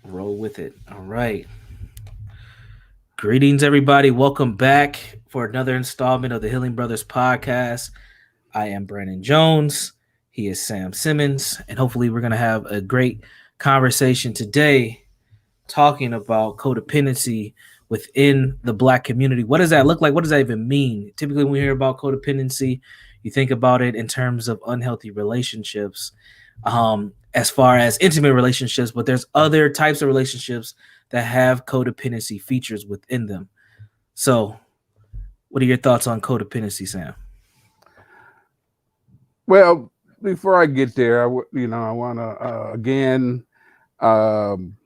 Roll with it. All right. Greetings, everybody. Welcome back for another installment of the Healing Brothers podcast. I am Brandon Jones. He is Sam Simmons. And hopefully, we're going to have a great conversation today talking about codependency within the Black community. What does that look like? What does that even mean? Typically, when we hear about codependency, you think about it in terms of unhealthy relationships, as far as intimate relationships, but there's other types of relationships that have codependency features within them. So, what are your thoughts on codependency, Sam? Well, before I get there, I want to again um,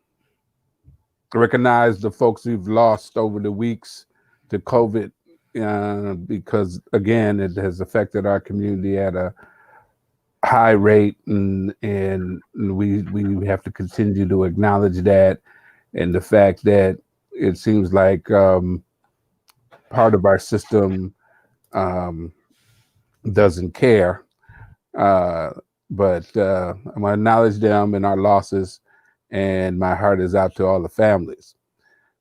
recognize the folks we've lost over the weeks to COVID, because again, it has affected our community at a high rate, and we have to continue to acknowledge that, and the fact that it seems like part of our system um, doesn't care. Uh, but I want to acknowledge them and our losses, and my heart is out to all the families.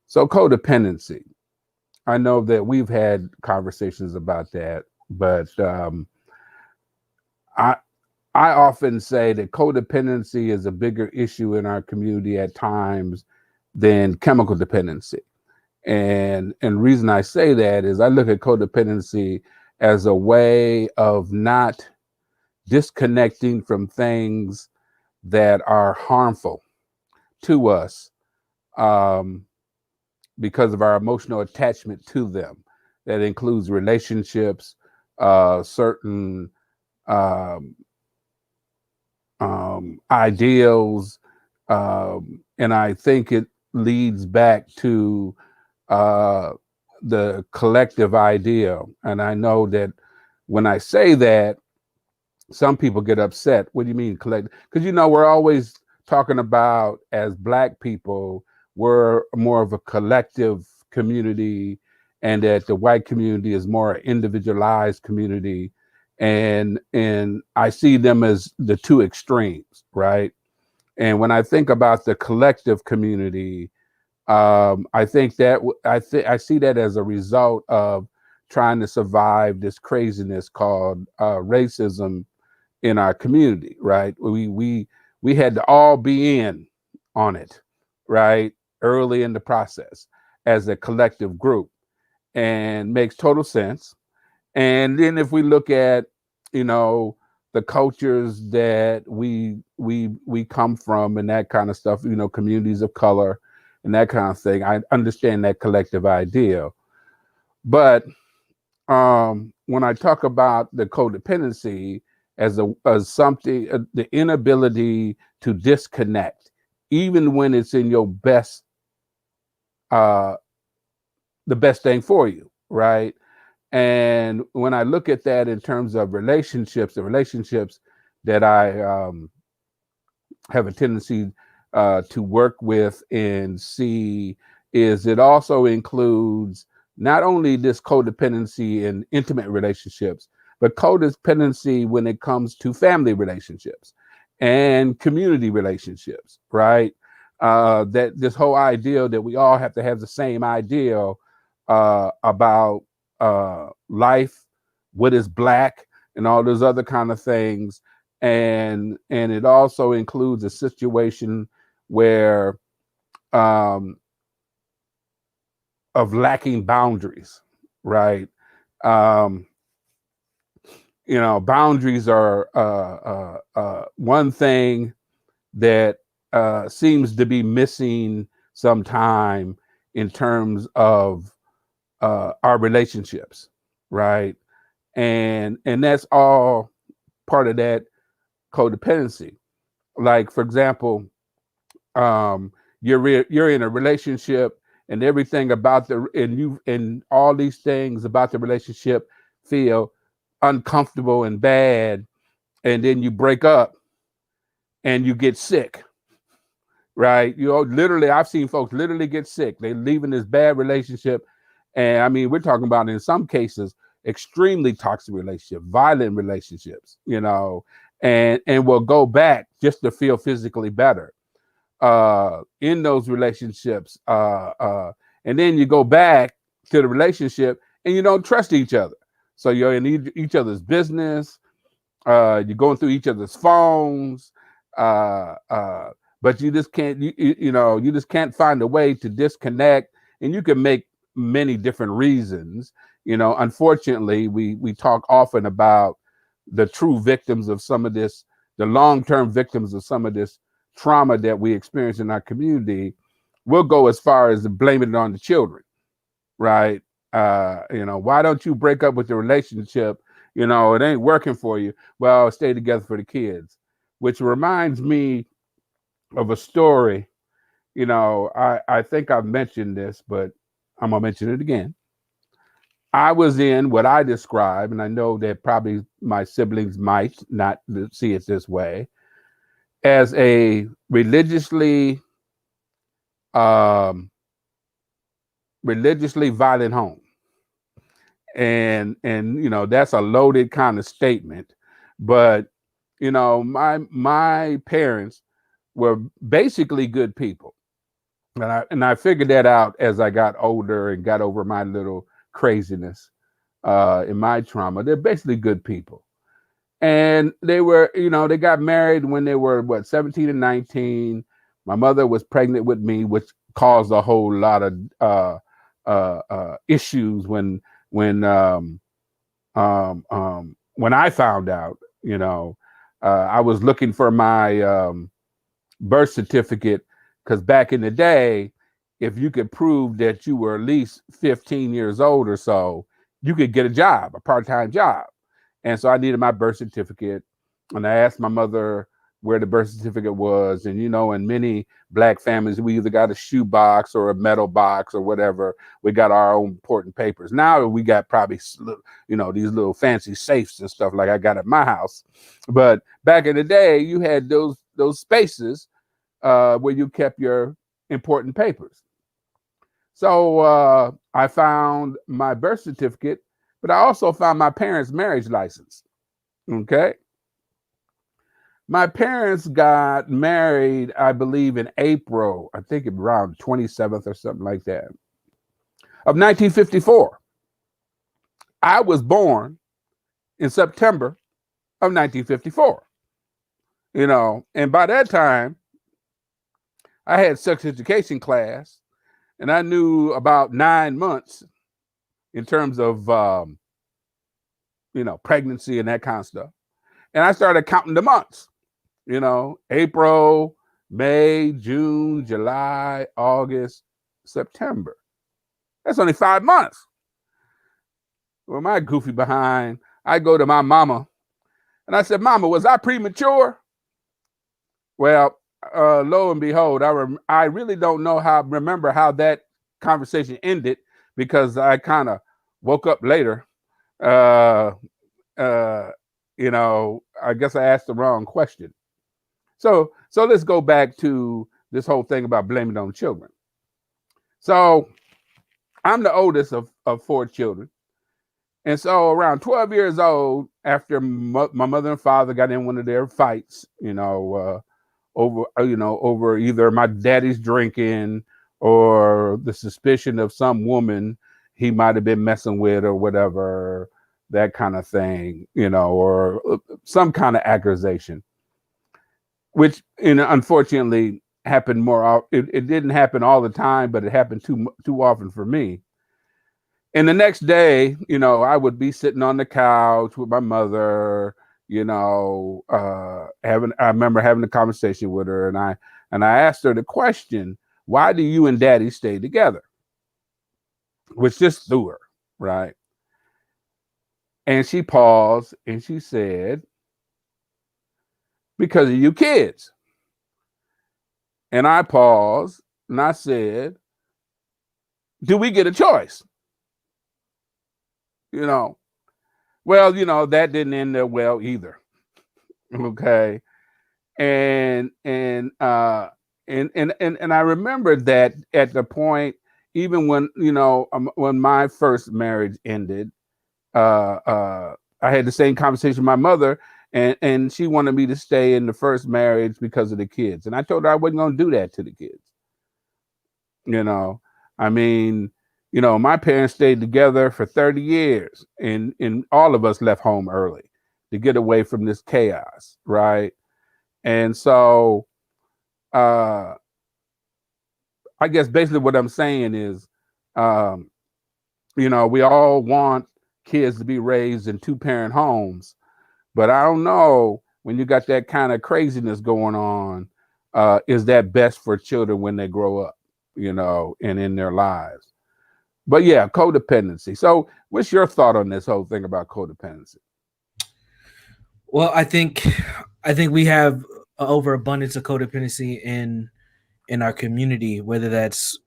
So, codependency. I know that we've had conversations about that, but I I often say that codependency is a bigger issue in our community at times than chemical dependency. And the reason I say that is I look at codependency as a way of not disconnecting from things that are harmful to us, um, because of our emotional attachment to them. That includes relationships, certain um, ideals, and I think it leads back to uh, the collective ideal. And I know that when I say that, some people get upset. What do you mean collective? Because we're always talking about, as Black people, we're more of a collective community, and that the white community is more individualized community, and I see them as the two extremes, right? And when I think about the collective community, I think that I see that as a result of trying to survive this craziness called racism in our community, right? We had to all be in on it, right? Early in the process as a collective group, and makes total sense. And then if we look at, you know, the cultures that we come from and that kind of stuff, communities of color and that kind of thing, I understand that collective idea. But when I talk about the codependency as something, the inability to disconnect, even when it's in your best, uh, the best thing for you, right? And when I look at that in terms of relationships, the relationships that I have a tendency to work with and see, is it also includes not only this codependency in intimate relationships, but codependency when it comes to family relationships and community relationships, right? That this whole idea that we all have to have the same ideal about life, what is Black, and all those other kind of things, and it also includes a situation where um, of lacking boundaries, right? Um, boundaries are one thing that seems to be missing sometime in terms of our relationships, right? And that's all part of that codependency. Like, for example, you're in a relationship, and everything about and all these things about the relationship feel uncomfortable and bad, and then you break up and you get sick, right? Literally, I've seen folks literally get sick. They leave in this bad relationship, and I mean, we're talking about, in some cases, extremely toxic relationship, violent relationships, and will go back just to feel physically better. in those relationships, and then you go back to the relationship and you don't trust each other. So you're in each other's business. You're going through each other's phones, uh, uh, but you just can't. You just can't find a way to disconnect. And you can make many different reasons. Unfortunately, we talk often about the true victims of some of this, the long term victims of some of this trauma that we experience in our community. We'll go as far as blaming it on the children, right? Why don't you break up with the relationship? It ain't working for you. Well, stay together for the kids, which reminds me of a story. I think I've mentioned this, but I'm gonna mention it again. I was in what I describe, and I know that probably my siblings might not see it this way, as a um, religiously violent home. And that's a loaded kind of statement, but my parents were basically good people, and I figured that out as I got older and got over my little craziness in my trauma. They're basically good people, and they got married when they were 17 and 19. My mother was pregnant with me, which caused a whole lot of issues when I found out. I was looking for my birth certificate, because back in the day, if you could prove that you were at least 15 years old or so, you could get a job, a part-time job. And so I needed my birth certificate. And I asked my mother where the birth certificate was. And, in many Black families, we either got a shoe box or a metal box or whatever. We got our own important papers. Now we got probably, these little fancy safes and stuff like I got at my house. But back in the day, you had those spaces where you kept your important papers. So I found my birth certificate, but I also found my parents' marriage license. Okay. My parents got married, I believe, in April, I think around 27th or something like that, of 1954. I was born in September of 1954. And by that time, I had sex education class, and I knew about 9 months in terms of, pregnancy and that kind of stuff. And I started counting the months. April, May, June, July, August, September. That's only 5 months. Well, my goofy behind, I go to my mama and I said, Mama, was I premature? Well, lo and behold, I really don't remember how that conversation ended, because I kind of woke up later. Uh, I guess I asked the wrong question. So let's go back to this whole thing about blaming it on children. So I'm the oldest of four children. And so around 12 years old, after my mother and father got in one of their fights, over either my daddy's drinking or the suspicion of some woman he might have been messing with or whatever, that kind of thing, or some kind of accusation, which unfortunately happened more. It didn't happen all the time, but it happened too often for me. And the next day, I would be sitting on the couch with my mother, I remember having a conversation with her, and I asked her the question, why do you and daddy stay together? Which just threw her, right? And she paused and she said, because of you kids. And I paused and I said, do we get a choice? Well, that didn't end there well either. Okay. And I remember that at the point, even when my first marriage ended, I had the same conversation with my mother, and she wanted me to stay in the first marriage because of the kids, and I told her I wasn't going to do that to the kids. You know, I mean, my parents stayed together for 30 years, and all of us left home early to get away from this chaos, right? And so, uh, I guess basically what I'm saying is, um, we all want kids to be raised in two-parent homes, but I don't know, when you got that kind of craziness going on, is that best for children when they grow up, and in their lives? But yeah, codependency. So what's your thought on this whole thing about codependency? Well, I think we have an overabundance of codependency in our community, whether that's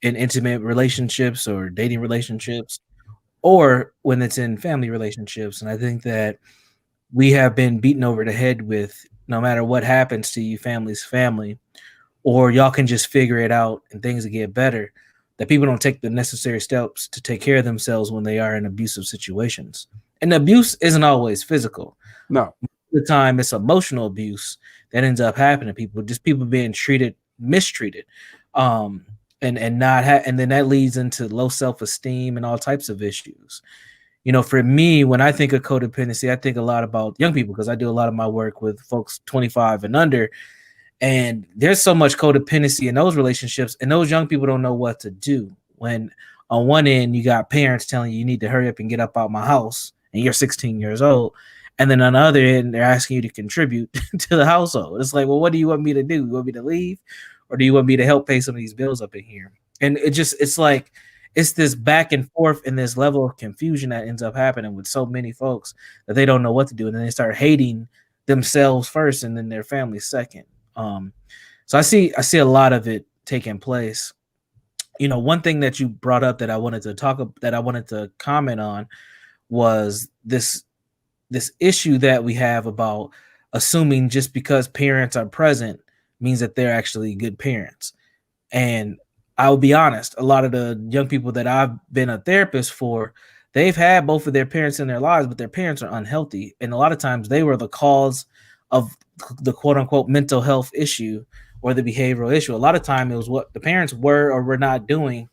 in intimate relationships or dating relationships, or when it's in family relationships. And I think that we have been beaten over the head with, no matter what happens to you, family's family, or y'all can just figure it out and things will get better. That people don't take the necessary steps to take care of themselves when they are in abusive situations. And abuse isn't always physical. No. The time it's emotional abuse that ends up happening to people, just people being mistreated, um, and and then that leads into low self-esteem and all types of issues. For me, when I think of codependency, I think a lot about young people because I do a lot of my work with folks 25 and under. And there's so much codependency in those relationships, and those young people don't know what to do. When on one end, you got parents telling you, you need to hurry up and get up out my house, and you're 16 years old. And then on the other end, they're asking you to contribute to the household. It's like, well, what do you want me to do? You want me to leave? Or do you want me to help pay some of these bills up in here? And it's like, it's this back and forth and this level of confusion that ends up happening with so many folks that they don't know what to do. And then they start hating themselves first and then their family second. Um, so I see a lot of it taking place. One thing that you brought up that I wanted to comment on was this issue that we have about assuming just because parents are present means that they're actually good parents. And I will be honest, a lot of the young people that I've been a therapist for, they've had both of their parents in their lives, but their parents are unhealthy. And a lot of times they were the cause of the quote unquote mental health issue or the behavioral issue. A lot of time it was what the parents were or were not doing.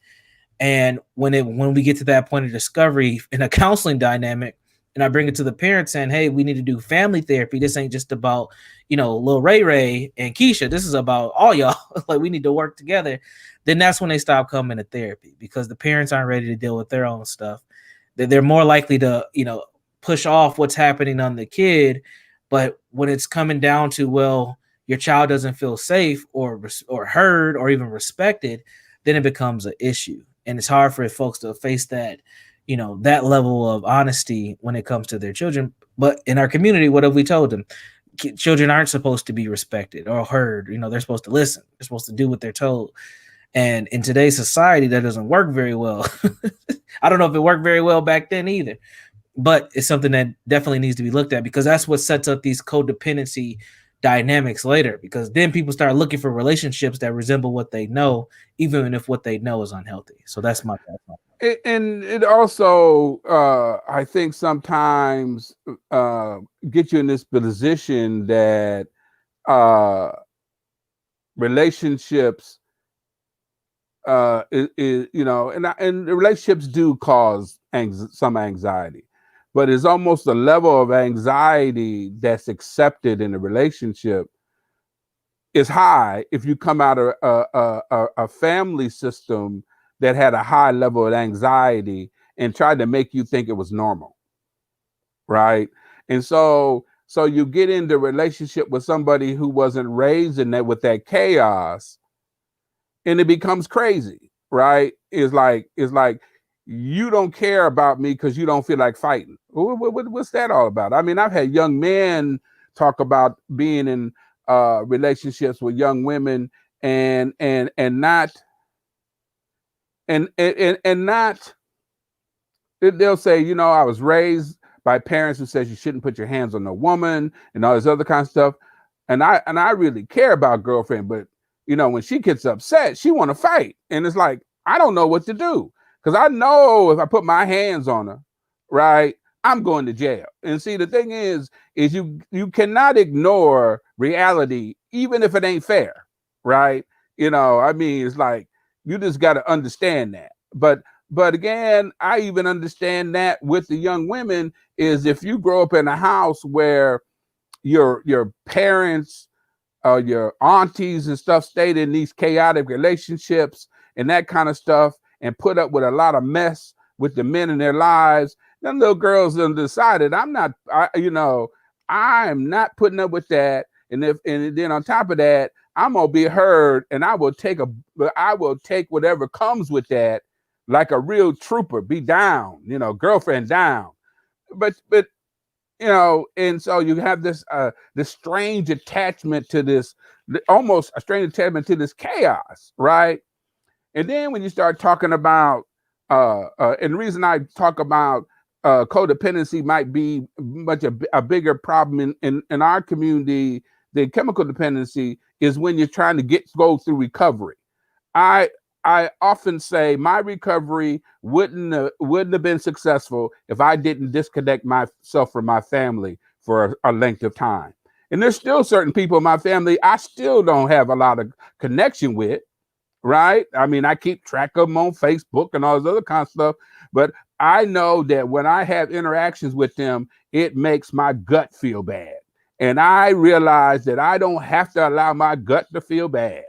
And when we get to that point of discovery in a counseling dynamic, and I bring it to the parents saying, hey, we need to do family therapy. This ain't just about, Lil Ray Ray and Keisha. This is about all y'all. Like, we need to work together. Then that's when they stop coming to therapy because the parents aren't ready to deal with their own stuff. They're more likely to, push off what's happening on the kid. But when it's coming down to, well, your child doesn't feel safe or heard or even respected, then it becomes an issue. And it's hard for folks to face that, that level of honesty when it comes to their children. But in our community, what have we told them? Children aren't supposed to be respected or heard. They're supposed to listen. They're supposed to do what they're told. And in today's society, that doesn't work very well. I don't know if it worked very well back then either, but it's something that definitely needs to be looked at because that's what sets up these codependency dynamics later, because then people start looking for relationships that resemble what they know, even if what they know is unhealthy. So that's my thought. And it also, I think, sometimes get you in this position that uh, relationships, and the relationships do cause some anxiety, but it's almost a level of anxiety that's accepted in a relationship is high if you come out of a family system that had a high level of anxiety and tried to make you think it was normal, right? And so you get into a relationship with somebody who wasn't raised in that with that chaos, and it becomes crazy, right? It's like you don't care about me because you don't feel like fighting. What's that all about? I mean, I've had young men talk about being in relationships with young women and not and not they'll say, I was raised by parents who says you shouldn't put your hands on a woman and all this other kind of stuff. And I really care about girlfriend, but when she gets upset, she want to fight. And it's like, I don't know what to do. Because I know if I put my hands on her, right, I'm going to jail. And see, the thing is you cannot ignore reality, even if it ain't fair, right? I mean, it's like you just got to understand that. But again, I even understand that with the young women is if you grow up in a house where your parents your aunties and stuff stayed in these chaotic relationships and that kind of stuff and put up with a lot of mess with the men in their lives. Them little girls have decided I'm not putting up with that. And then on top of that, I'm gonna be heard, and I will take whatever comes with that, like a real trooper. Be down, girlfriend down. But and so you have this strange attachment to this, almost a strange attachment to this chaos, right? And then when you start talking about and the reason I talk about codependency might be much a bigger problem in our community than chemical dependency is when you're trying to go through recovery. I I often say my recovery wouldn't have been successful if I didn't disconnect myself from my family for a length of time. And there's still certain people in my family I still don't have a lot of connection with, right? I mean, I keep track of them on Facebook and all this other kind of stuff, but I know that when I have interactions with them, it makes my gut feel bad. And I realize that I don't have to allow my gut to feel bad,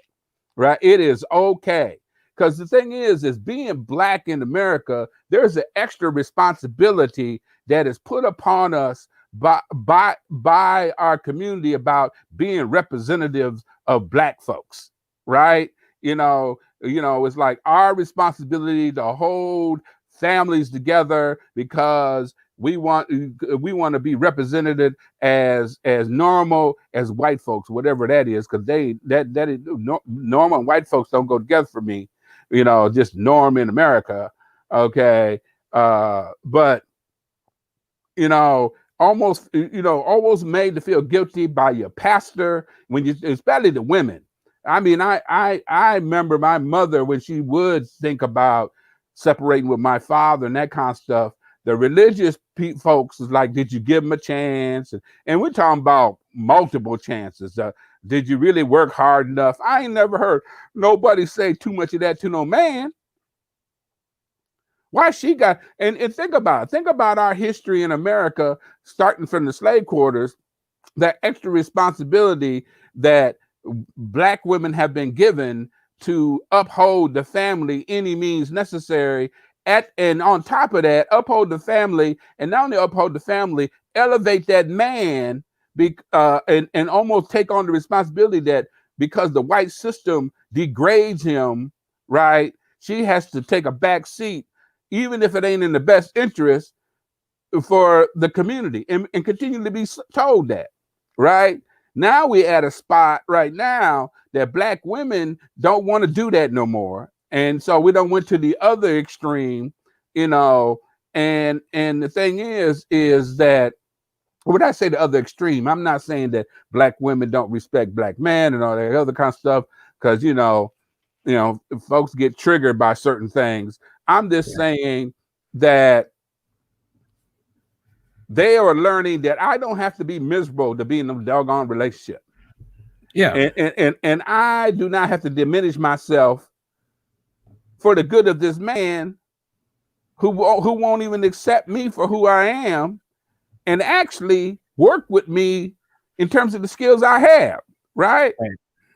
right? It is okay. Because the thing is being black in America, there's an extra responsibility that is put upon us by our community about being representatives of black folks, right? It's like our responsibility to hold families together because we want to be represented as normal as white folks, whatever that is, because that is normal and white folks don't go together for me. Just norm in America, okay. But almost made to feel guilty by your pastor when you, especially the women. I mean, I remember my mother when she would think about separating with my father and that kind of stuff. The religious folks is like, did you give him a chance? And we're talking about multiple chances. Did you really work hard enough? I ain't never heard nobody say too much of that to no man. Why she got and think about it. Think about our history in America, starting from the slave quarters, that extra responsibility that black women have been given to uphold the family any means necessary. And on top of that, uphold the family, and not only uphold the family, elevate that man, and almost take on the responsibility that because the white system degrades him, right? She has to take a back seat, even if it ain't in the best interest for the community, and continue to be told that, right? Now we at a spot right now that black women don't want to do that no more. And so we don't went to the other extreme, you know, and the thing is that when I say the other extreme, I'm not saying that black women don't respect black men and all that other kind of stuff, because folks get triggered by certain things. I'm just saying that they are learning that I don't have to be miserable to be in a doggone relationship. Yeah. And I do not have to diminish myself for the good of this man who won't even accept me for who I am and actually work with me in terms of the skills I have, right?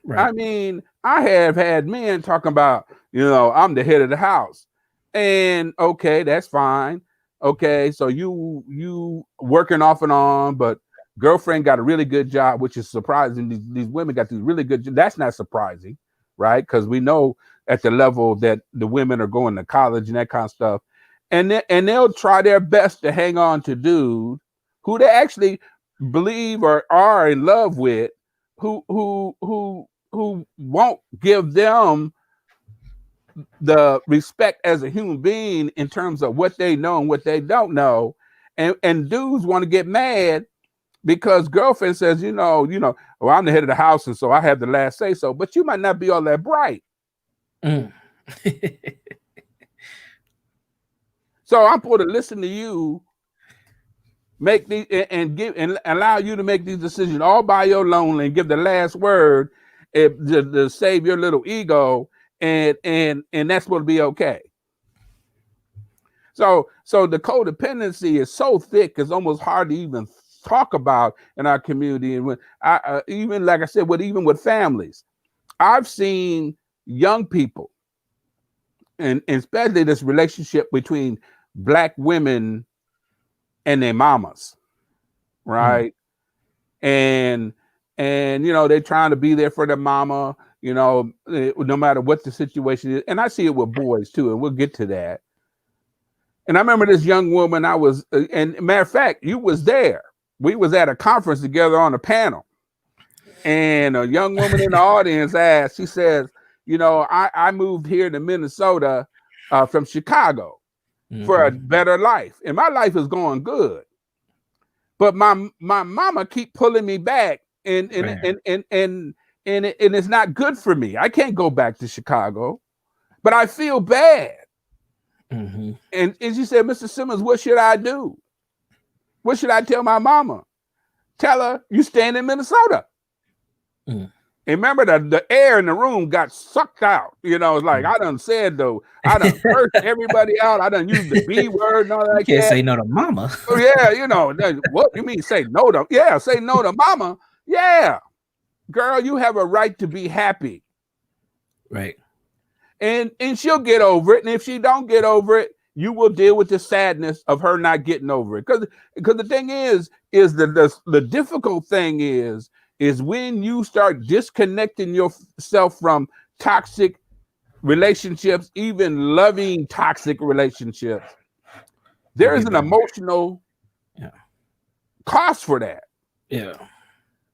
Right. I mean, I have had men talking about, I'm the head of the house. And okay, that's fine. Okay, so you working off and on, but girlfriend got a really good job, which is surprising. These women got these really good jobs. That's not surprising, right? Because we know at the level that the women are going to college and that kind of stuff. And they'll try their best to hang on to dude who they actually believe or are in love with, who won't give them the respect as a human being in terms of what they know and what they don't know. And dudes want to get mad because girlfriend says, well, I'm the head of the house, and so I have the last say so, but you might not be all that bright. Mm. So I'm supposed to listen to you make these and give and allow you to make these decisions all by your lonely and give the last word to save your little ego, and that's what will be okay. So the codependency is so thick, it's almost hard to even talk about in our community. And when I even like I said, even with families, I've seen young people, and especially this relationship between black women and their mamas, Mm. right? And they're trying to be there for their mama, no matter what the situation is. And I see it with boys too, and we'll get to that. And I remember this young woman. And matter of fact, you was there. We was at a conference together on a panel, and a young woman in the audience asked. She says, I moved here to Minnesota from Chicago for a Mm-hmm. better life, and my life is going good. But my mama keep pulling me back, and and Right. and and and and it's not good for me. I can't go back to Chicago, but I feel bad. Mm-hmm. And she said, Mr. Simmons, what should I do? What should I tell my mama? Tell her you staying in Minnesota. Mm. And remember, the air in the room got sucked out. It's like I done said though, I done cursed everybody out. I done used the B word and all You like can't that. say no to mama. Oh yeah, what you mean say no to? Yeah, say no to mama. Yeah, girl, you have a right to be happy, Right. and she'll get over it. And if she don't get over it, you will deal with the sadness of her not getting over it. Because the thing is the difficult thing is when you start disconnecting yourself from toxic relationships, even loving toxic relationships. You There is get an better. emotional Yeah. cost for that. Yeah.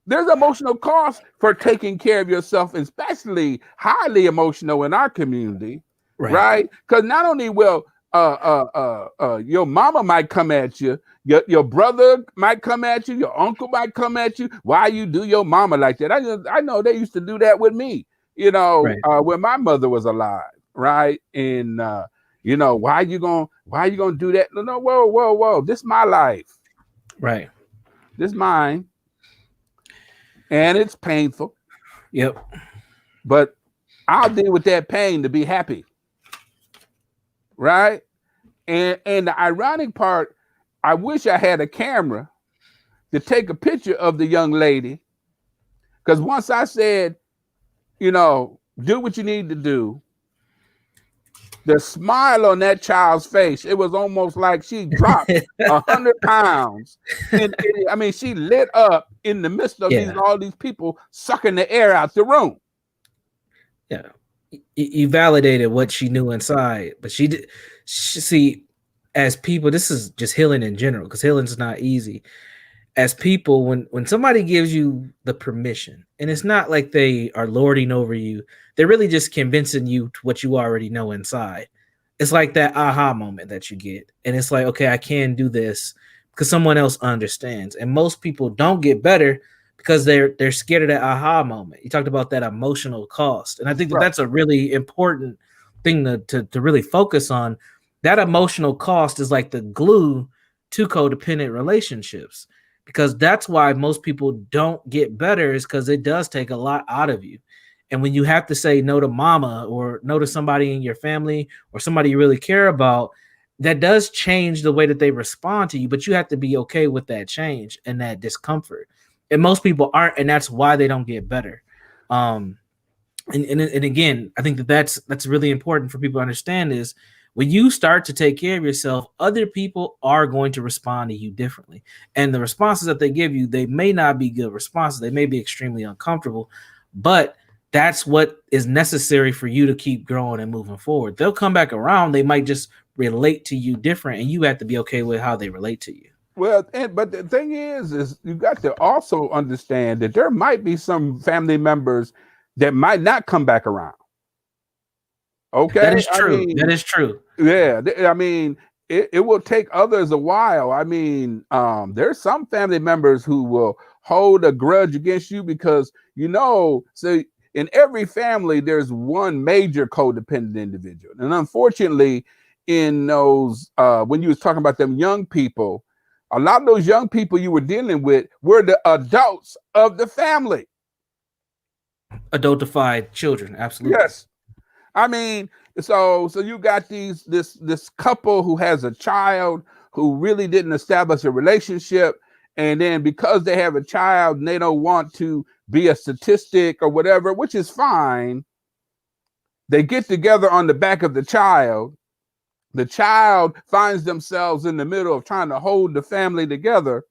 There's emotional cost for taking care of yourself, especially highly emotional in our community, Right. right? Because not only will your mama might come at you, your brother might come at you, your uncle might come at you. Why you do your mama like that? I know they used to do that with me, Right. when my mother was alive, right? And why you gonna do that? No, whoa, this is my life, Right. this is mine, and it's painful. Yep. But I'll deal with that pain to be happy, right? And the ironic part, I wish I had a camera to take a picture of the young lady, because once I said, do what you need to do, the smile on that child's face, it was almost like she dropped 100 pounds. I mean, she lit up in the midst of Yeah. all these people sucking the air out the room. Yeah. You validated what she knew inside, but she did. See, as people, this is just healing in general, because healing's not easy. As people, when somebody gives you the permission, and it's not like they are lording over you, they're really just convincing you to what you already know inside. It's like that aha moment that you get, and it's like, okay, I can do this because someone else understands. And most people don't get better because they're scared of that aha moment. You talked about that emotional cost, and I think that Right. that's a really important thing to really focus on. That emotional cost is like the glue to codependent relationships, because that's why most people don't get better, is because it does take a lot out of you. And when you have to say no to mama or no to somebody in your family or somebody you really care about, that does change the way that they respond to you, but you have to be okay with that change and that discomfort. And most people aren't, and that's why they don't get better. um and again, I think that's really important for people to understand, is when you start to take care of yourself, other people are going to respond to you differently. And the responses that they give you, they may not be good responses. They may be extremely uncomfortable, but that's what is necessary for you to keep growing and moving forward. They'll come back around. They might just relate to you different, and you have to be okay with how they relate to you. Well, but the thing is you got to also understand that there might be some family members that might not come back around. That Okay, is I true. That mean, is true. yeah, I mean, it will take others a while. I mean, there's some family members who will hold a grudge against you because so in every family there's one major codependent individual, and unfortunately, in those when you was talking about them young people, A lot of those young people you were dealing with were the adults of the family. Adultified children, absolutely. Yes. I mean, so you got this couple who has a child who really didn't establish a relationship, and then because they have a child and they don't want to be a statistic or whatever, which is fine, they get together on the back of the child. The child finds themselves in the middle of trying to hold the family together,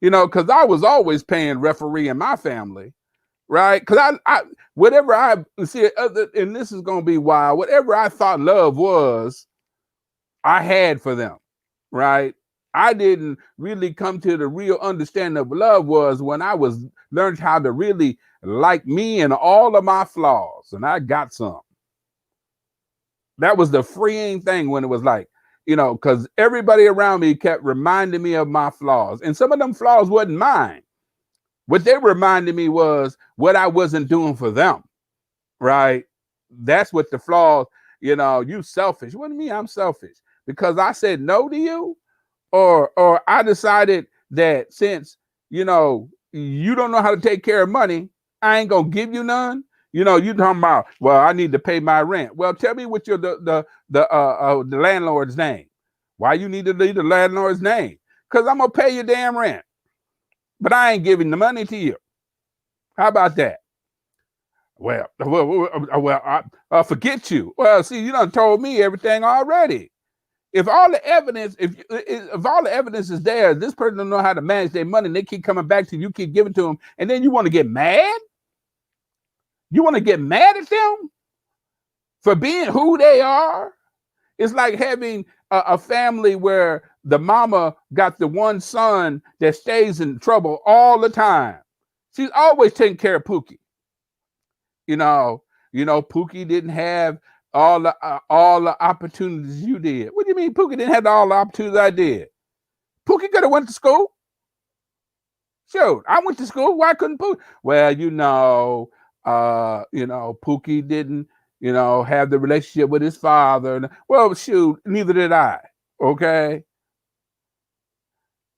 because I was always paying referee in my family, right? Because I whatever I see, and this is going to be wild, whatever I thought love was, I had for them, right? I didn't really come to the real understanding of love was when I was learned how to really like me and all of my flaws, and I got some. That was the freeing thing when it was like, because everybody around me kept reminding me of my flaws. And some of them flaws wasn't mine. What they reminded me was what I wasn't doing for them, right? That's what the flaws, you selfish. What do you mean I'm selfish? Because I said no to you? Or I decided that since, you don't know how to take care of money, I ain't gonna give you none. You talking about, well, I need to pay my rent. Well, tell me what your the landlord's name. Why you need to leave the landlord's name? Because I'm gonna pay your damn rent, but I ain't giving the money to you. How about that? I forget you. Well, see, you done told me everything already. If all the evidence, if all the evidence is there, this person don't know how to manage their money, and they keep coming back to you, you keep giving to them, and then you want to get mad? You want to get mad at them for being who they are? It's like having a family where the mama got the one son that stays in trouble all the time. She's always taking care of Pookie. You know, Pookie didn't have all the opportunities you did. What do you mean Pookie didn't have all the opportunities I did? Pookie could have went to school. Shoot, I went to school. Why couldn't Pookie? Well, Pookie didn't, have the relationship with his father. Well, shoot, neither did I. Okay.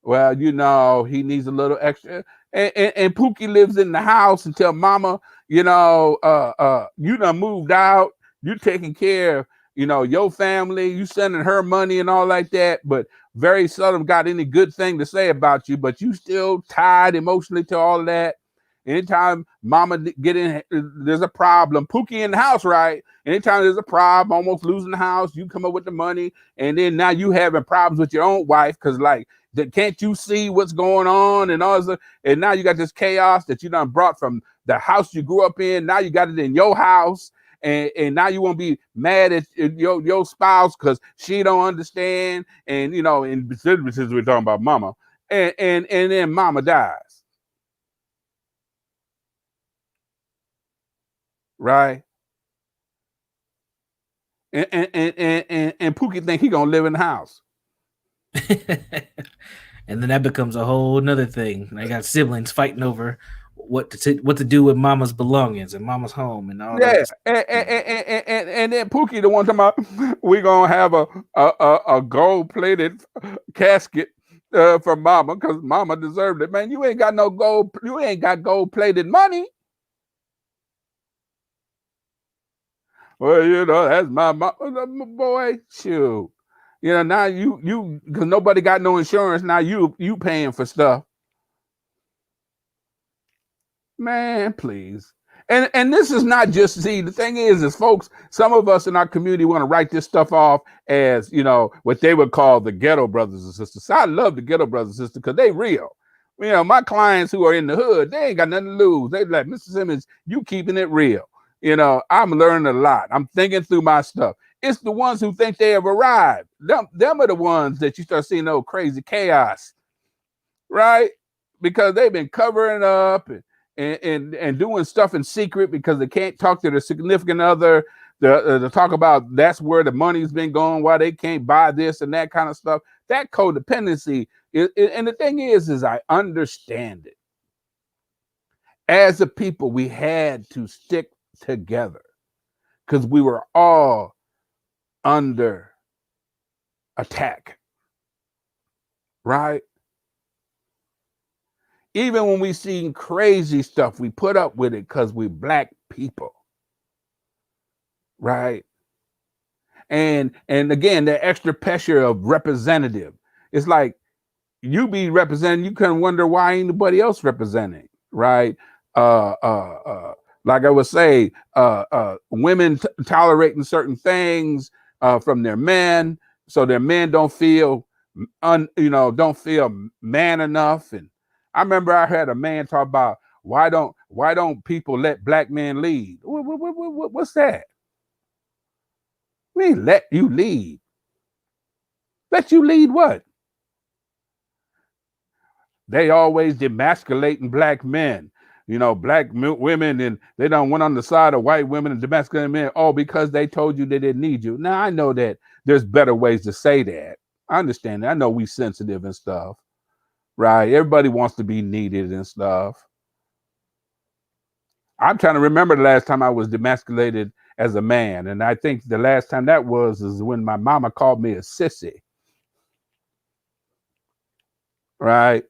Well, he needs a little extra. And Pookie lives in the house until mama, you done moved out. You taking care of, your family. You sending her money and all like that. But very seldom got any good thing to say about you. But you still tied emotionally to all that. Anytime mama get in, there's a problem. Pookie in the house, right? Anytime there's a problem, almost losing the house, you come up with the money. And then now you having problems with your own wife because like, that can't you see what's going on and all this, and now you got this chaos that you done brought from the house you grew up in. Now you got it in your house, and now you won't be mad at your spouse because she don't understand. And and since we're talking about mama, and then mama dies, right? And Pookie think he gonna live in the house. And then that becomes a whole nother thing. I got siblings fighting over what to do with mama's belongings and mama's home and all that. Yeah, and then Pookie the one talking about we gonna have a gold plated casket for mama because mama deserved it. Man, you ain't got no gold. You ain't got gold plated money. Well, that's my boy. Shoot, now you because nobody got no insurance. Now you paying for stuff. Man, please. And this is not just, see, the thing is folks, some of us in our community want to write this stuff off as, what they would call the ghetto brothers and sisters. So I love the ghetto brothers and sisters because they real. My clients who are in the hood, they ain't got nothing to lose. They like, Mr. Simmons, you keeping it real. I'm learning a lot. I'm thinking through my stuff. It's the ones who think they have arrived. Them are the ones that you start seeing crazy chaos, right? Because they've been covering up and doing stuff in secret because they can't talk to their significant other to talk about that's where the money's been going, why they can't buy this and that kind of stuff. That codependency and the thing is I understand it. As a people, we had to stick together because we were all under attack. right? Even when we see crazy stuff, we put up with it because we're black people, right? And again, the extra pressure of representative. It's like you be representing, you can wonder why ain't nobody else representing, right? Uh, uh, uh, like I would say, women tolerating certain things from their men, so their men don't feel, don't feel man enough. And I remember I had a man talk about why don't people let black men lead? What's that? We let you lead. Let you lead what? They always demasculating black men, women, and they don't went on the side of white women and demasculating men, all because they told you they didn't need you. Now I know that there's better ways to say that. I understand that. I know we sensitive and stuff, right? Everybody wants to be needed and stuff. I'm trying to remember the last time I was demasculated as a man, and I think the last time that was is when my mama called me a sissy, right?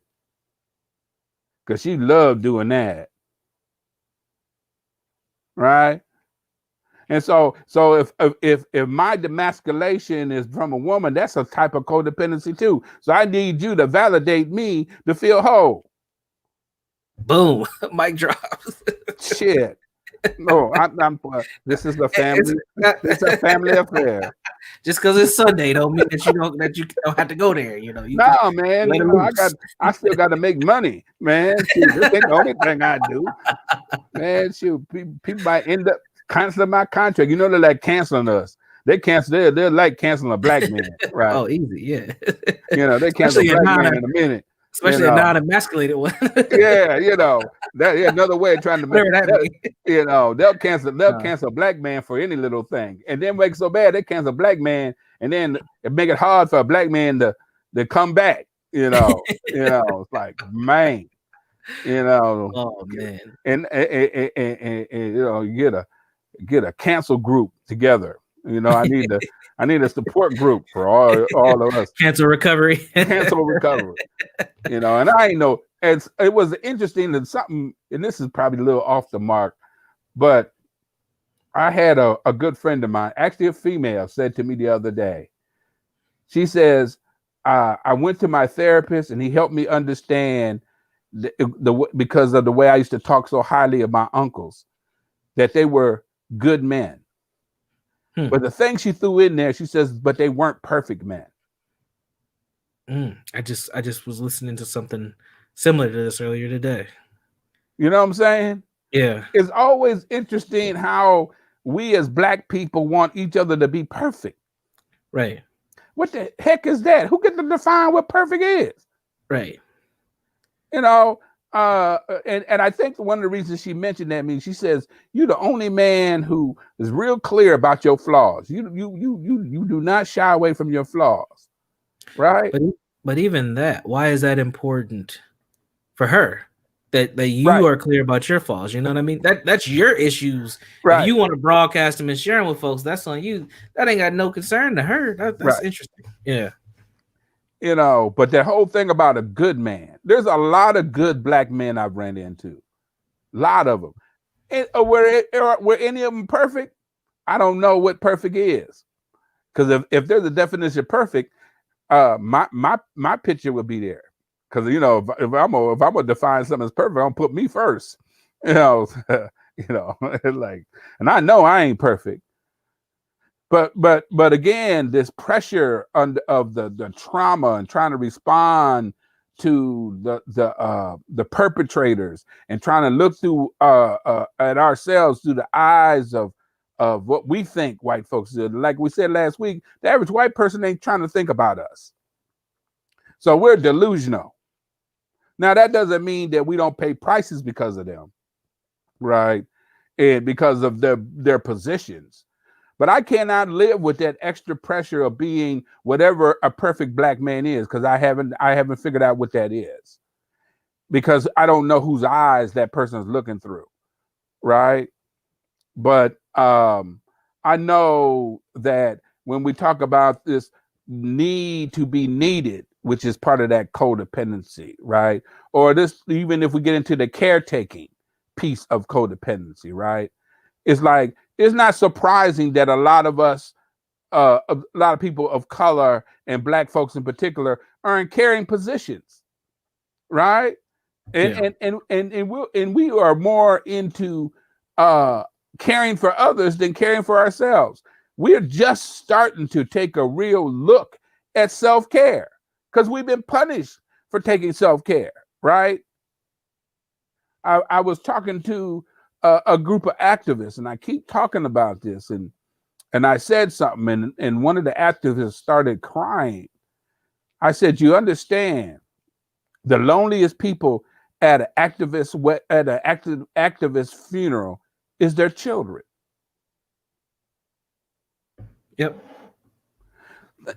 Because she loved doing that, right? And so if my demasculation is from a woman, that's a type of codependency too. So I need you to validate me to feel whole. Boom, mic drops. Shit. No, I'm this is a family. This is a family affair. Just because it's Sunday don't mean that you don't have to go there. You can No, man. let it loose. I still got to make money, man. Shoot, this ain't the only thing I do, man. Shoot, people might end up canceling my contract. They're like canceling us. They cancel. They're like canceling a black man, right? Oh, easy, yeah. They cancel a black man in a minute. Especially a non-emasculated one. Yeah, that another way of trying to make that that, they'll cancel a black man for any little thing, and then make it so bad they cancel a black man, and then it make it hard for a black man to come back. It's like, man, Oh man. and you get a cancel group together. I need a support group for all of us. Cancel recovery. Cancel recovery. And I know it was interesting and something, and this is probably a little off the mark, but I had a good friend of mine, actually a female, said to me the other day. She says, I went to my therapist and he helped me understand because of the way I used to talk so highly of my uncles, that they were good men. But the thing she threw in there, she says, but they weren't perfect men. I just was listening to something similar to this earlier today. You know what I'm saying? Yeah. It's always interesting how we as black people want each other to be perfect. Right. What the heck is that? Who gets to define what perfect is? Right. And I think one of the reasons she mentioned that, she says, you're the only man who is real clear about your flaws. You do not shy away from your flaws. Right. But even that, why is that important for her? That you are clear about your flaws. You know what I mean? That's your issues. Right. If you want to broadcast them and share them with folks, that's on you. That ain't got no concern to her. That's interesting. Yeah. But the whole thing about a good man, there's a lot of good black men I've ran into. A lot of them. And were any of them perfect? I don't know what perfect is. Because if there's a definition of perfect, my picture would be there. Because if I'm gonna define something as perfect, I'm gonna put me first. Like, and I know I ain't perfect. But again, this pressure of the trauma and trying to respond to the perpetrators and trying to look through at ourselves through the eyes of what we think white folks do. Like we said last week, the average white person ain't trying to think about us. So we're delusional. Now that doesn't mean that we don't pay prices because of them, right? And because of their positions. But I cannot live with that extra pressure of being whatever a perfect black man is, because I haven't figured out what that is. Because I don't know whose eyes that person is looking through, right? But I know that when we talk about this need to be needed, which is part of that codependency, right? Or this, even if we get into the caretaking piece of codependency, right? It's like, it's not surprising that a lot of us, a lot of people of color and black folks in particular, are in caring positions, right? And Yeah. we are more into uh caring for others than caring for ourselves. We're just starting to take a real look at self-care because we've been punished for taking self-care, right? I was talking to a group of activists, and I keep talking about this, and I said something, and one of the activists started crying. I said, "You understand, the loneliest people at an activist funeral is their children." Yep.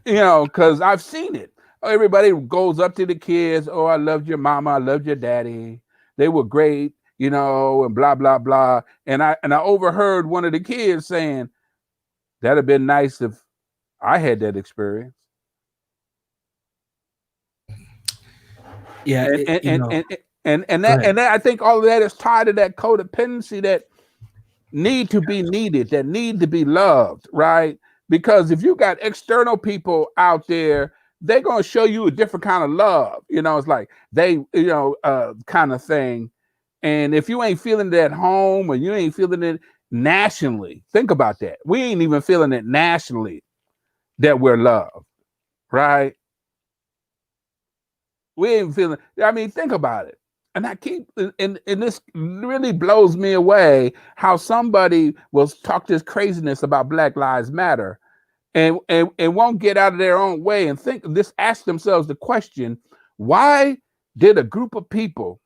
You know, because I've seen it. Everybody goes up to the kids. "Oh, I loved your mama. I loved your daddy. They were great," you know, and blah blah blah. And I overheard one of the kids saying, "That'd have been nice if I had that experience." Yeah. And and You and know. and, and Go that ahead. and that, I think all of that is tied to that codependency that need to be needed, that need to be loved, right? Because if you got external people out there, they're gonna show you a different kind of love. You know, it's like they, kind of thing. And if you ain't feeling it at home or you ain't feeling it nationally, think about that. We ain't even feeling it nationally that we're loved, right? We ain't feeling. I mean, think about it. And I keep and this really blows me away how somebody will talk this craziness about Black Lives Matter and won't get out of their own way and think this ask themselves the question, why did a group of people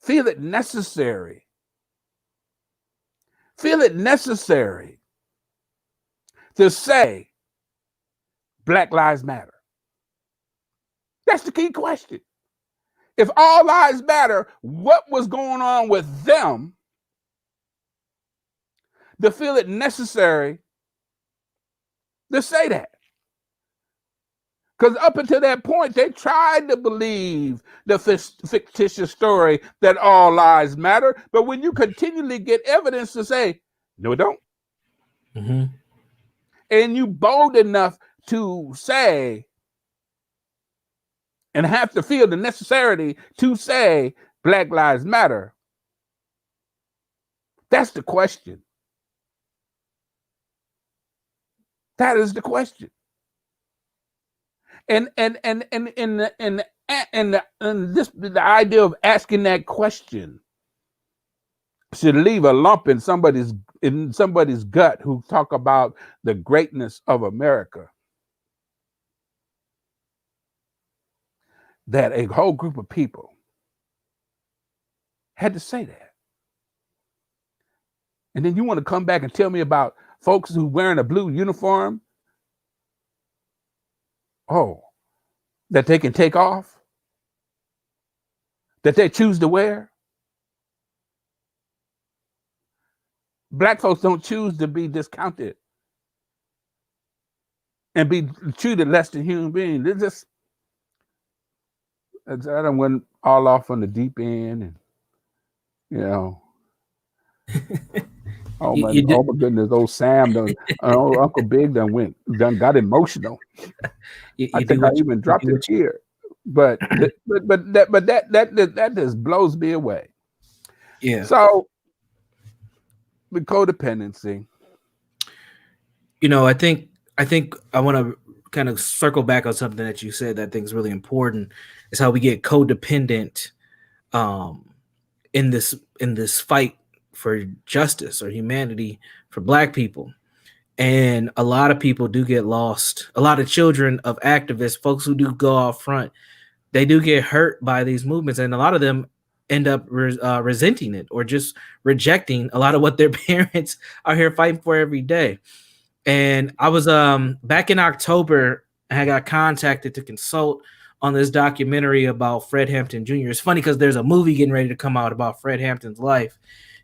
feel it necessary, feel it necessary to say Black Lives Matter? That's the key question. If all lives matter, what was going on with them to feel it necessary to say that? Because up until that point, they tried to believe the fictitious story that all lives matter. But when you continually get evidence to say, no, it don't, Mm-hmm. and you bold enough to say and have to feel the necessity to say Black Lives Matter, that's the question. That is the question. And this, the idea of asking that question should leave a lump in somebody's gut who talk about the greatness of America. That a whole group of people had to say that. And then you want to come back and tell me about folks who wearing a blue uniform, oh, that they can take off, that they choose to wear. Black folks don't choose to be discounted and be treated less than human beings. They're just, I done went all off on the deep end, and you know, You oh did. my goodness, old Sam done, Uncle Big done got emotional. I You do think I what even you dropped do. a What tear. But that just blows me away. yeah. So the codependency. You know. I think I want to kind of circle back on something that you said that I think is really important. Is how we get codependent um, in this fight for justice or humanity for Black people. And a lot of people do get lost. A lot of children of activists, folks who do go out front, they do get hurt by these movements, and a lot of them end up resenting it or just rejecting a lot of what their parents are here fighting for every day. And I was back in October, I got contacted to consult on this documentary about Fred Hampton Jr. It's funny because there's a movie getting ready to come out about Fred Hampton's life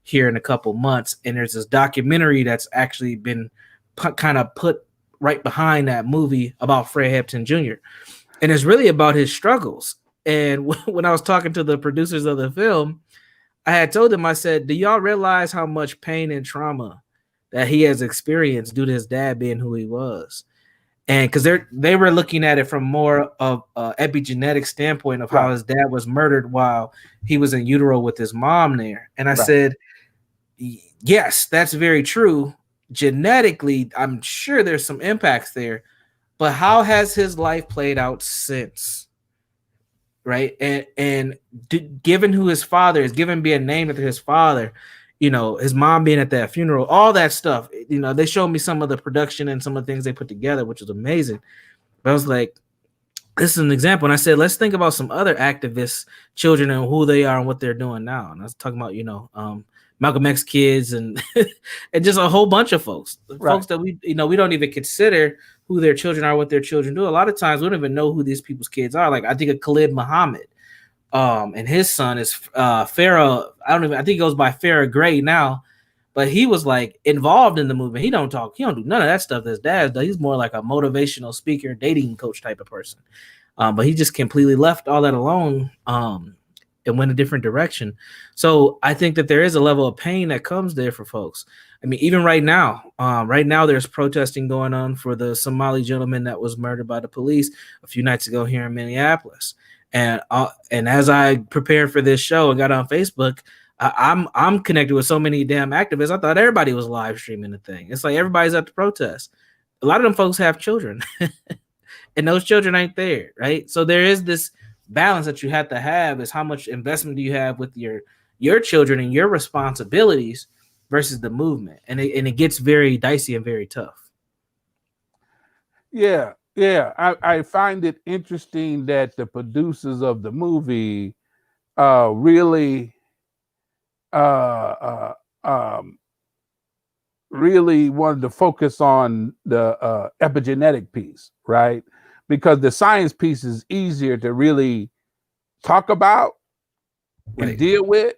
here in a couple months, and there's this documentary that's actually been kind of put right behind that movie about Fred Hampton Jr. and it's really about his struggles. And when I was talking to the producers of the film, I had told them, I said, "Do y'all realize how much pain and trauma that he has experienced due to his dad being who he was?" And because they were looking at it from more of a epigenetic standpoint of how Right, his dad was murdered while he was in utero with his mom there. And I right. said, yes, that's very true. Genetically, I'm sure there's some impacts there, but how has his life played out since? Right, given who his father is, given being named after his father, his mom being at that funeral, all that stuff, they showed me some of the production and some of the things they put together, which was amazing. But I was like, this is an example. And I said, let's think about some other activists, children, and who they are and what they're doing now. And I was talking about, Malcolm X kids and and just a whole bunch of folks Right. that we don't even consider who their children are, what their children do. A lot of times we don't even know who these people's kids are. Like I think of Khalid Muhammad, and his son is Farrah. I think he goes by Farrah Gray now, but he was like involved in the movement. He don't do none of that stuff that his dad does. He's more like a motivational speaker, dating coach type of person. But he just completely left all that alone, and went a different direction. So I think that there is a level of pain that comes there for folks. I mean, even right now there's protesting going on for the Somali gentleman that was murdered by the police a few nights ago here in Minneapolis. And as I prepared for this show and got on Facebook, I'm connected with so many damn activists. I thought everybody was live streaming the thing. It's like everybody's at the protest. A lot of them folks have children, and those children ain't there, right? So there is this balance that you have to have: is how much investment do you have with your children and your responsibilities versus the movement, and it gets very dicey and very tough. Yeah, yeah. I find it interesting that the producers of the movie really uh, um, really wanted to focus on the epigenetic piece, right? Because the science piece is easier to really talk about and Right. deal with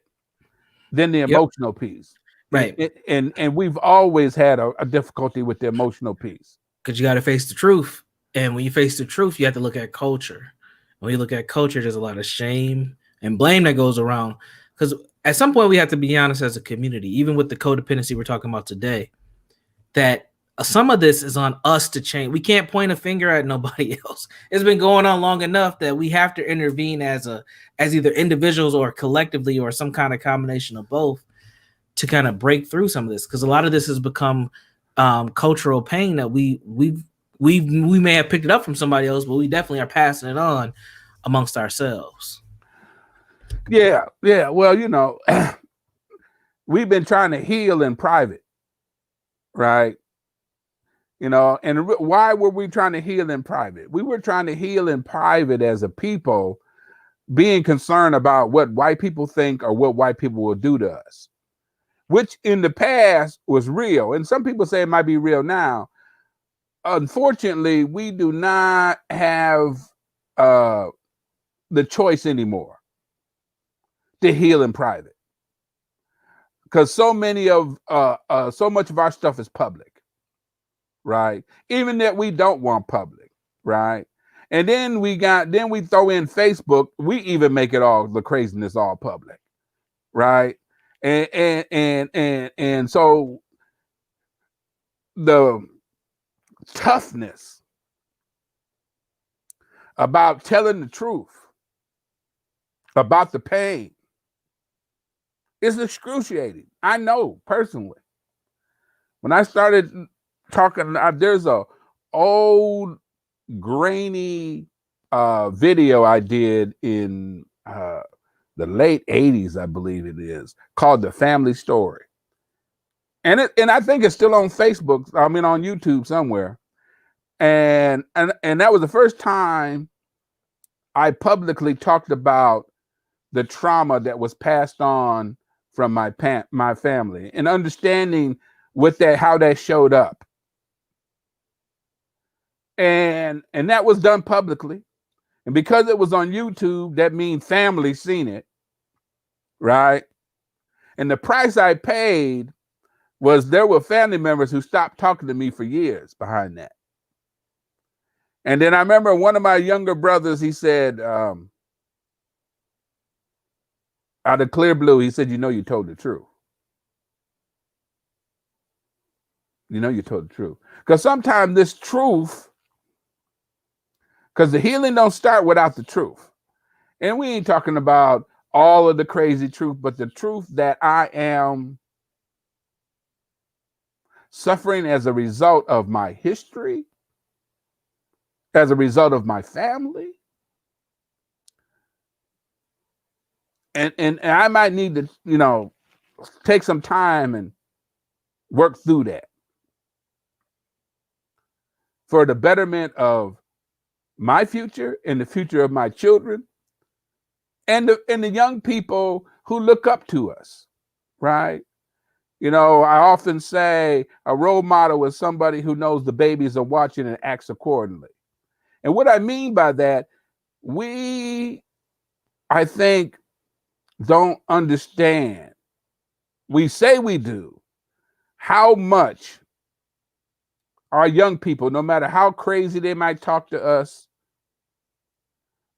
than the Yep. emotional piece. Right. And we've always had a difficulty with the emotional piece. Because you got to face the truth, and when you face the truth, you have to look at culture. When you look at culture, there's a lot of shame and blame that goes around. Because at some point, we have to be honest as a community, even with the codependency we're talking about today, that some of this is on us to change. We can't point a finger at nobody else. It's been going on long enough that we have to intervene as either individuals or collectively or some kind of combination of both to kind of break through some of this, because a lot of this has become cultural pain that we may have picked it up from somebody else, but we definitely are passing it on amongst ourselves. Yeah, yeah. Well, we've been trying to heal in private, right? And why were we trying to heal in private? We were trying to heal in private as a people, being concerned about what white people think or what white people will do to us, which in the past was real. And some people say it might be real now. Unfortunately, we do not have uh, the choice anymore to heal in private, because so much of our stuff is public, right? Even that we don't want public, right? And then we throw in Facebook. We even make it all the craziness all public, right? And so the toughness about telling the truth about the pain is excruciating. I know personally. When I started talking, there's a old grainy video I did in the late 80s, I believe it is, called The Family Story. And I think it's still on Facebook, I mean on YouTube somewhere. And that was the first time I publicly talked about the trauma that was passed on from my family and understanding how that showed up. And that was done publicly. And because it was on YouTube, that means family seen it, right? And the price I paid was there were family members who stopped talking to me for years behind that. And then I remember one of my younger brothers, he said, out of clear blue, he said, you told the truth. You told the truth. Because sometimes this truth, because the healing don't start without the truth. And we ain't talking about all of the crazy truth, but the truth that I am suffering as a result of my history, as a result of my family. And I might need to, take some time and work through that for the betterment of my future and the future of my children and the young people who look up to us, right? I often say a role model is somebody who knows the babies are watching and acts accordingly. And what I mean by that, I think, don't understand. We say we do, how much our young people, no matter how crazy they might talk to us,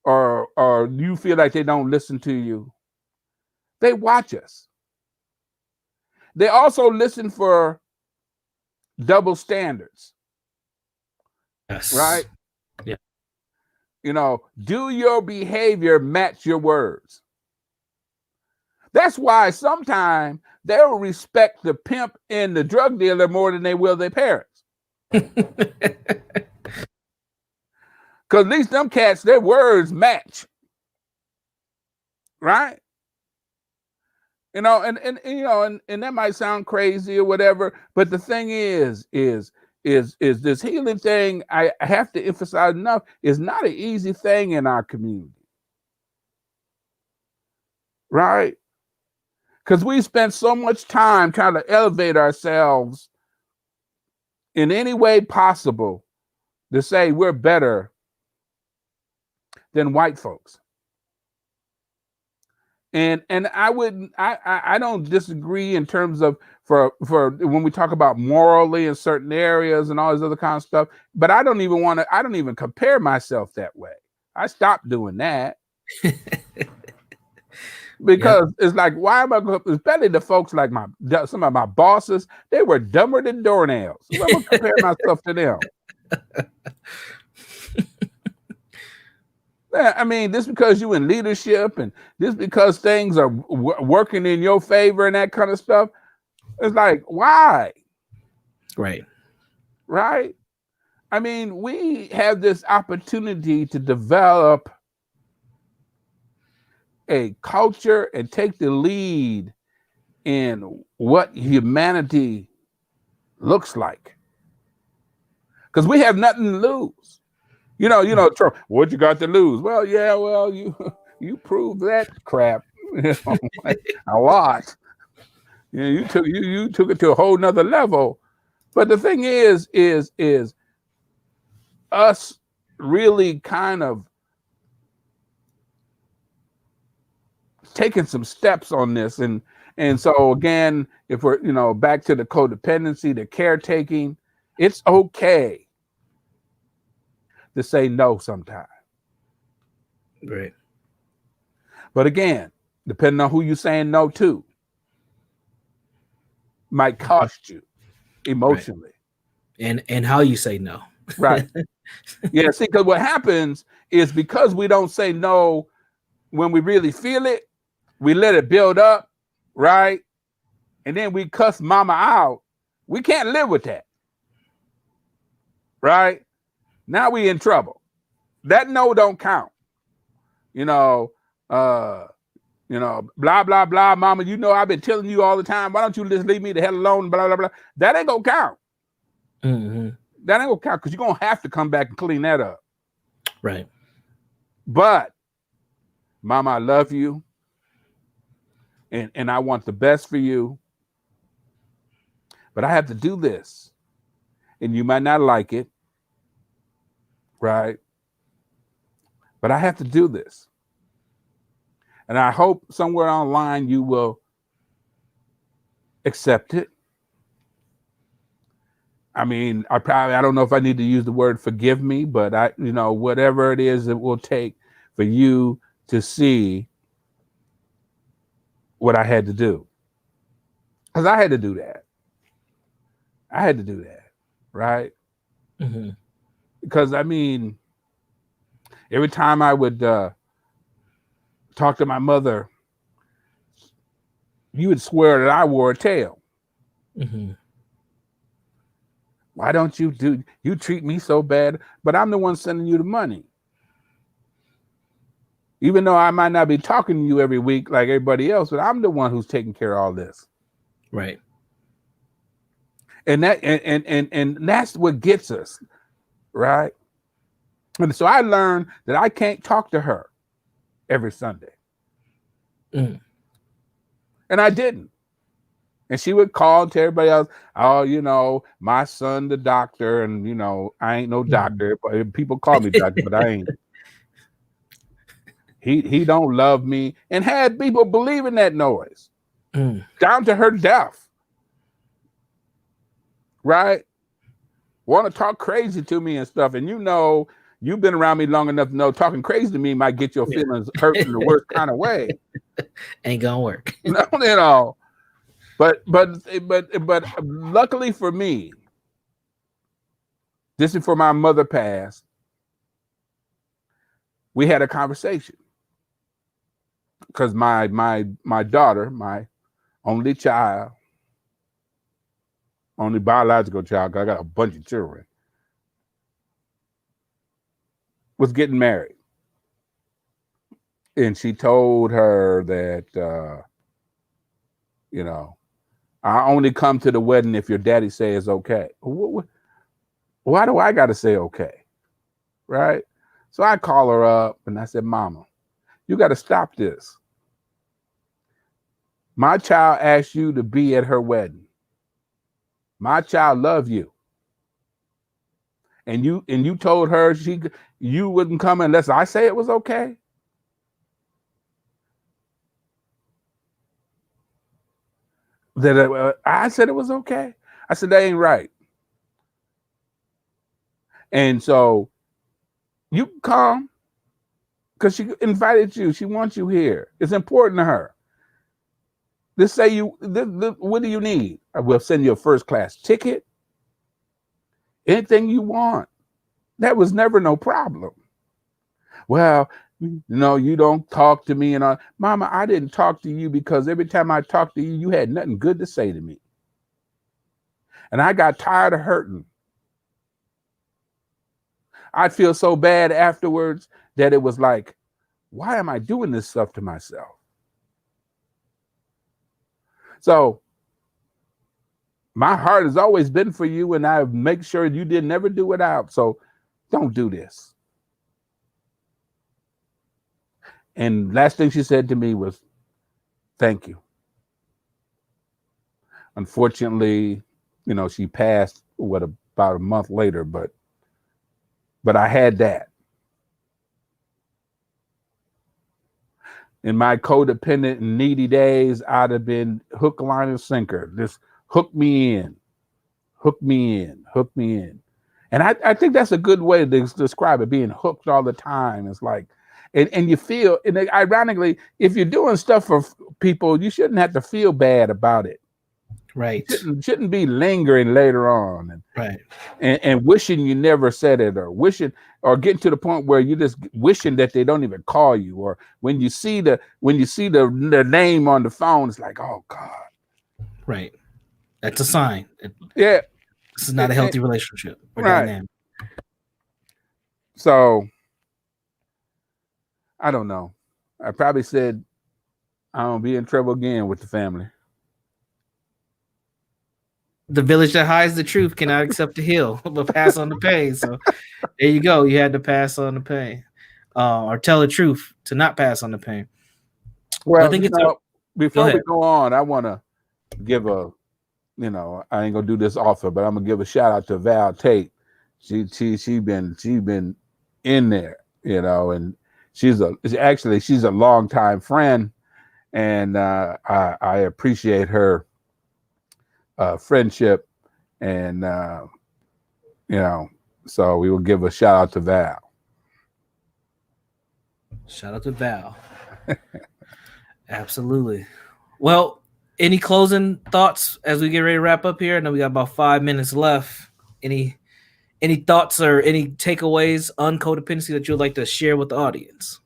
or you feel like they don't listen to you, they watch us. They also listen for double standards, Yes. right? Yeah. Do your behavior match your words? That's why sometimes they'll respect the pimp and the drug dealer more than they will their parents. Because at least them cats, their words match, right? And that might sound crazy or whatever, but the thing is this healing thing, I have to emphasize enough, is not an easy thing in our community, right? Because we spend so much time trying to elevate ourselves in any way possible to say we're better than white folks. And I don't disagree in terms of for when we talk about morally in certain areas and all this other kind of stuff, but I don't even compare myself that way. I stopped doing that Yep. because it's like, why am I going to, especially the folks like some of my bosses, they were dumber than doornails. So I'm going to compare myself to them. I mean, just because you in leadership and just because things are working in your favor and that kind of stuff, it's like, why? Right. Right? I mean, we have this opportunity to develop a culture and take the lead in what humanity looks like. Because we have nothing to lose. Trump, what you got to lose? Well, you proved that crap a lot. You took it to a whole nother level. But the thing is us really kind of taking some steps on this. And so again, if we're, back to the codependency, the caretaking, it's okay to say no sometimes. Right. But again, depending on who you're saying no to, might cost you Right. emotionally. And how you say no. Right. Yeah. See, because what happens is because we don't say no when we really feel it, we let it build up, right? And then we cuss mama out. We can't live with that. Right? Now we in trouble. That no don't count. You know, uh, blah, blah, blah, mama, I've been telling you all the time. Why don't you just leave me the hell alone? Blah, blah, blah. That ain't gonna count. Mm-hmm. That ain't gonna count because you're gonna have to come back and clean that up. Right. But mama, I love you. And I want the best for you. But I have to do this. And you might not like it. Right? But I have to do this. And I hope somewhere online you will accept it. I mean, I don't know if I need to use the word forgive me, but whatever it is it will take for you to see what I had to do. Because I had to do that. I had to do that. Right. Mm-hmm. Because I mean, every time I would talk to my mother, you would swear that I wore a tail. Mm-hmm. Why don't you treat me so bad? But I'm the one sending you the money. Even though I might not be talking to you every week like everybody else, but I'm the one who's taking care of all this. Right. And that's what gets us, right? And so I learned that I can't talk to her every Sunday. Mm. And I didn't. And she would call to everybody else, oh, my son, the doctor, and I ain't no doctor. But people call me doctor, but I ain't. He don't love me, and had people believing that noise down to her death. Right? Want to talk crazy to me and stuff. And you've been around me long enough to know talking crazy to me might get your feelings hurt in the worst kind of way. Ain't gonna work. But luckily for me, this is before my mother passed, we had a conversation. Because my daughter, my only child, only biological child, 'cause I got a bunch of children, was getting married. And she told her that, I only come to the wedding if your daddy says it's okay. Why do I got to say okay? Right? So I call her up and I said, Mama, you got to stop this. My child asked you to be at her wedding. My child loved you. And you told her you wouldn't come unless I say it was okay. That I said it was okay. I said that ain't right. And so you come because she invited you. She wants you here. It's important to her. What do you need? I will send you a first class ticket. Anything you want. That was never no problem. Well, you don't talk to me and all. Mama, I didn't talk to you because every time I talked to you, you had nothing good to say to me. And I got tired of hurting. I'd feel so bad afterwards that it was like, why am I doing this stuff to myself? So my heart has always been for you, and I make sure you did never do it out. So don't do this. And last thing she said to me was, thank you. Unfortunately, she passed about a month later, but I had that. In my codependent and needy days, I'd have been hook, line, and sinker. Just hook me in, hook me in, hook me in. And I think that's a good way to describe it, being hooked all the time. It's like, and you feel, and ironically, if you're doing stuff for people, you shouldn't have to feel bad about it. Right. Shouldn't be lingering later on and wishing you never said it, or wishing, or getting to the point where you just wishing that they don't even call you, or when you see the name on the phone, it's like, oh God. Right. That's a sign. Yeah. This is not a healthy relationship or dynamic. So I don't know. I probably said I don't be in trouble again with the family. The village that hides the truth cannot accept the hill, but pass on the pain. So there you go. You had to pass on the pain, or tell the truth to not pass on the pain. Well, before we go on, I want to give I ain't gonna do this often, but I'm gonna give a shout out to Val Tate. She been in there, and she's a longtime friend, and I appreciate her friendship, and you know. So we will give a shout out to Val. Shout out to Val. Absolutely. Well, any closing thoughts as we get ready to wrap up here? I know we got about 5 minutes left. Any any thoughts or any takeaways on codependency that you'd like to share with the audience?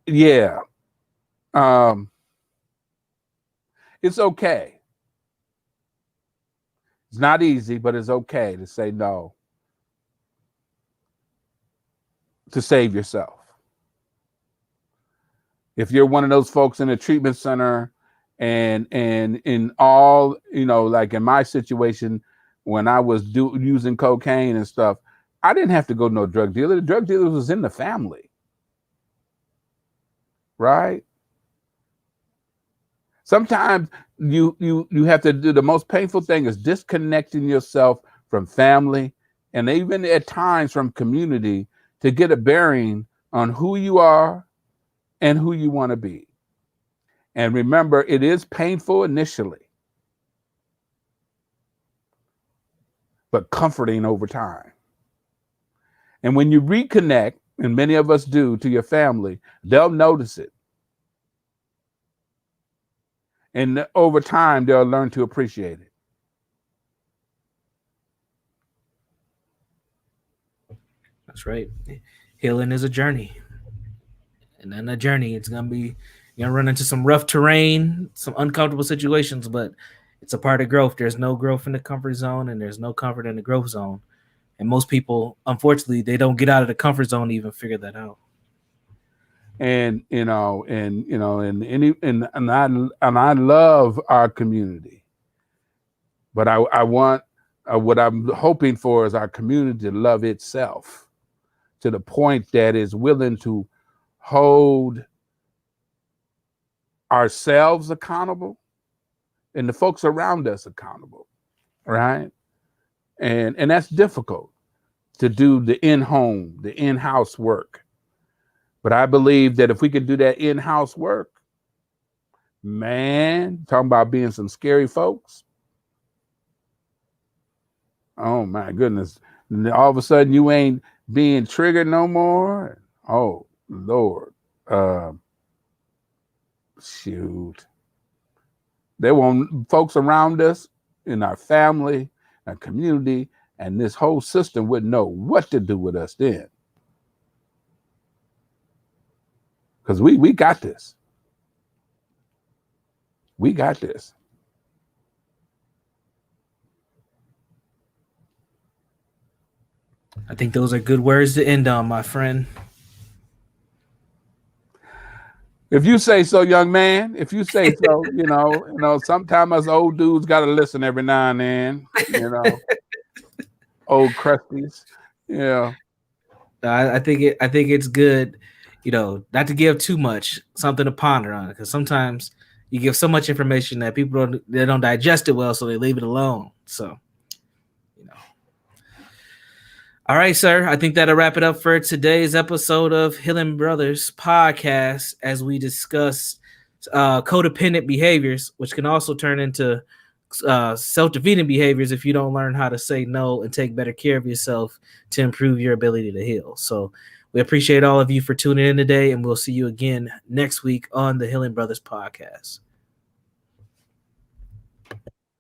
Yeah. Um, it's okay. It's not easy, but it's okay to say no to save yourself. If you're one of those folks in a treatment center and in all, like in my situation, when I was using cocaine and stuff, I didn't have to go to no drug dealer. The drug dealer was in the family, right? Sometimes you have to do the most painful thing is disconnecting yourself from family and even at times from community to get a bearing on who you are and who you want to be. And remember, it is painful initially, but comforting over time. And when you reconnect, and many of us do, to your family, they'll notice it. And over time, they'll learn to appreciate it. That's right. Healing is a journey. And then a journey, it's gonna be you're gonna run into some rough terrain, some uncomfortable situations, but it's a part of growth. There's no growth in the comfort zone, and there's no comfort in the growth zone. And most people, unfortunately, they don't get out of the comfort zone to even figure that out. And I love our community, but I want what I'm hoping for is our community to love itself to the point that is willing to hold ourselves accountable and the folks around us accountable, right? And that's difficult to do the in-home, the in-house work. But I believe that if we could do that in-house work, man, talking about being some scary folks. Oh my goodness. All of a sudden you ain't being triggered no more. Oh Lord. Shoot. There won't folks around us in our family, our community, and this whole system wouldn't know what to do with us then. Because we got this. We got this. I think those are good words to end on, my friend. If you say so, young man, if you say so, sometimes us old dudes got to listen every now and then, old crusties. Yeah. I think it's good, not to give too much, something to ponder on, because sometimes you give so much information that people don't digest it well, so they leave it alone. So, all right, sir. I think that'll wrap it up for today's episode of Healing Brothers podcast, as we discuss codependent behaviors, which can also turn into self-defeating behaviors if you don't learn how to say no and take better care of yourself to improve your ability to heal. So we appreciate all of you for tuning in today, and we'll see you again next week on the Healing Brothers podcast.